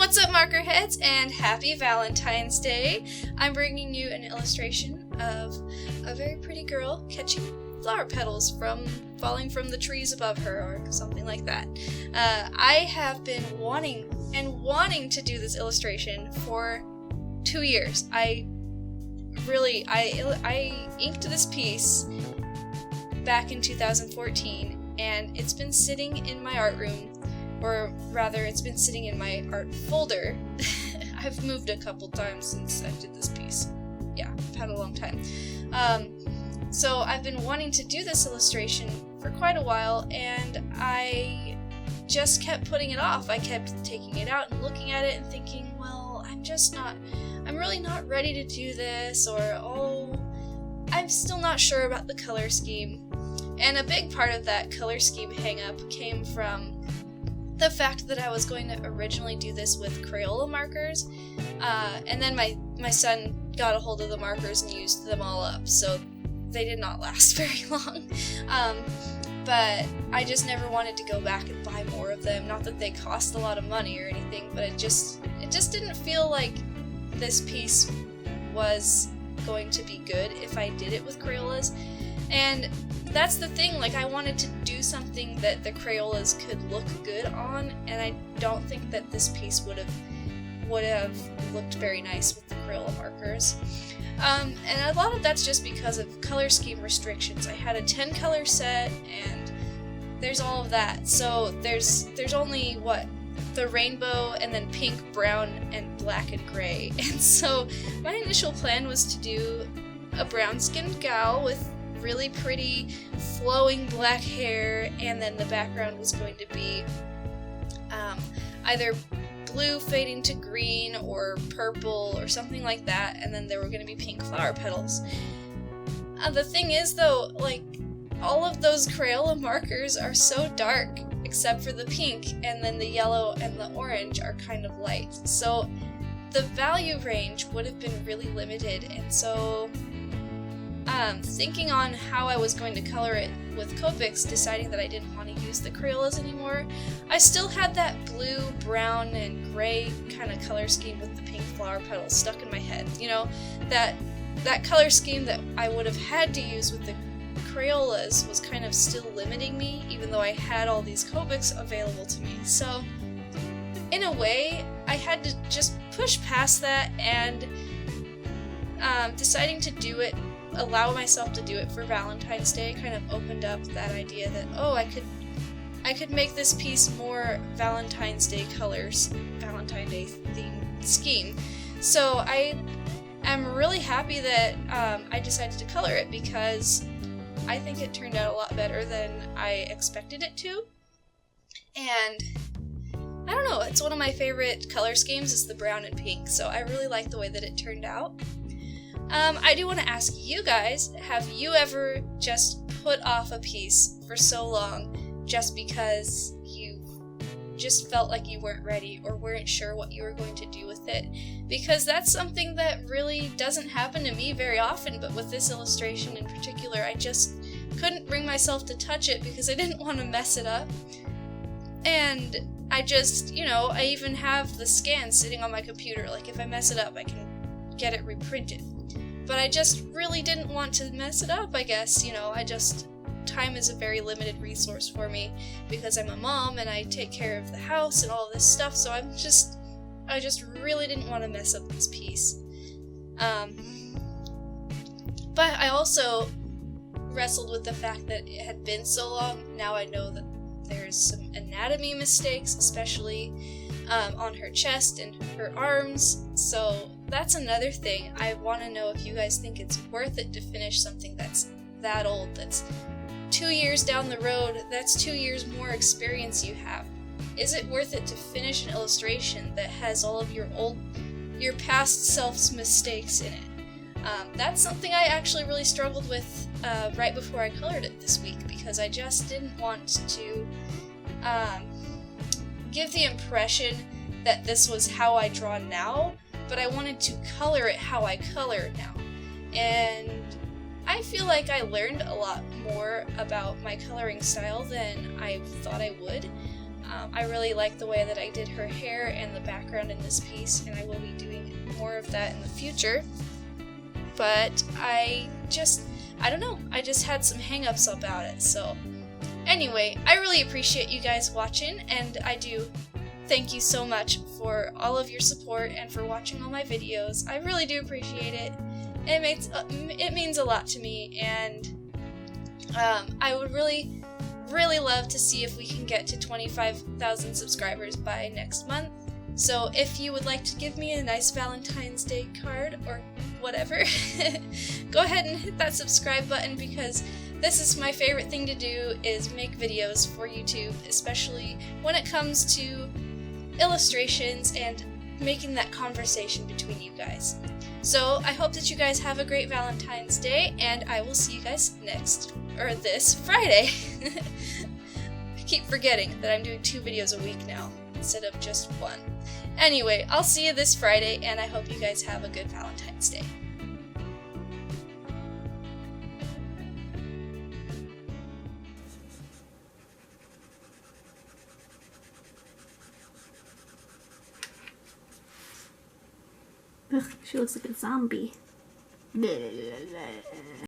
What's up, marker heads, and happy Valentine's Day! I'm bringing you an illustration of a very pretty girl catching flower petals from falling from the trees above her, or something like that. I have been wanting to do this illustration for 2 years. I inked this piece back in 2014, and it's been sitting in my art room. Or rather, it's been sitting in my art folder. I've moved a couple times since I did this piece. Yeah, I've had a long time. So I've been wanting to do this illustration for quite a while, and I just kept putting it off. I kept taking it out and looking at it and thinking, well, I'm really not ready to do this, or, oh, I'm still not sure about the color scheme. And a big part of that color scheme hang-up came from the fact that I was going to originally do this with Crayola markers, and then my son got a hold of the markers and used them all up, so they did not last very long. But I just never wanted to go back and buy more of them. Not that they cost a lot of money or anything, but it just didn't feel like this piece was going to be good if I did it with Crayolas. And that's the thing, like, I wanted to do something that the Crayolas could look good on, and I don't think that this piece would have looked very nice with the Crayola markers. And a lot of that's just because of color scheme restrictions. I had a 10 color set, and there's all of that. So there's only, the rainbow, and then pink, brown, and black and gray. And so my initial plan was to do a brown-skinned gal with really pretty flowing black hair, and then the background was going to be either blue fading to green or purple or something like that, and then there were going to be pink flower petals. The thing is, though, like, all of those Crayola markers are so dark except for the pink, and then the yellow and the orange are kind of light, so the value range would have been really limited. And so thinking on how I was going to color it with Copics, deciding that I didn't want to use the Crayolas anymore, I still had that blue, brown, and gray kind of color scheme with the pink flower petals stuck in my head. You know, that color scheme that I would have had to use with the Crayolas was kind of still limiting me, even though I had all these Copics available to me. So, in a way, I had to just push past that, and deciding to allow myself to do it for Valentine's Day kind of opened up that idea that, oh, I could make this piece more Valentine's Day colors, Valentine's Day themed scheme. So I am really happy that I decided to color it, because I think it turned out a lot better than I expected it to. And I don't know, it's one of my favorite color schemes is the brown and pink, so I really like the way that it turned out. I do want to ask you guys, have you ever just put off a piece for so long just because you just felt like you weren't ready or weren't sure what you were going to do with it? Because that's something that really doesn't happen to me very often, but with this illustration in particular, I just couldn't bring myself to touch it because I didn't want to mess it up. And I just, I even have the scan sitting on my computer, like if I mess it up, I can get it reprinted. But I just really didn't want to mess it up, I guess. Time is a very limited resource for me because I'm a mom and I take care of the house and all this stuff, so I just really didn't want to mess up this piece. But I also wrestled with the fact that it had been so long. Now I know that there's some anatomy mistakes, especially on her chest and her arms, so that's another thing. I want to know if you guys think it's worth it to finish something that's that old, that's 2 years down the road, that's 2 years more experience you have. Is it worth it to finish an illustration that has all of your past self's mistakes in it? That's something I actually really struggled with right before I colored it this week, because I just didn't want to give the impression that this was how I draw now, but I wanted to color it how I color it now. And I feel like I learned a lot more about my coloring style than I thought I would. I really like the way that I did her hair and the background in this piece, and I will be doing more of that in the future. But I don't know, I just had some hang-ups about it. So anyway, I really appreciate you guys watching, and I do thank you so much for all of your support and for watching all my videos. I really do appreciate it. It means a lot to me, and I would really love to see if we can get to 25,000 subscribers by next month. So if you would like to give me a nice Valentine's Day card or whatever, go ahead and hit that subscribe button, because this is my favorite thing to do, is make videos for YouTube, especially when it comes to illustrations and making that conversation between you guys. So I hope that you guys have a great Valentine's Day, and I will see you guys this Friday. I keep forgetting that I'm doing 2 videos a week now instead of just 1. Anyway, I'll see you this Friday, and I hope you guys have a good Valentine's Day. Ugh, she looks like a zombie.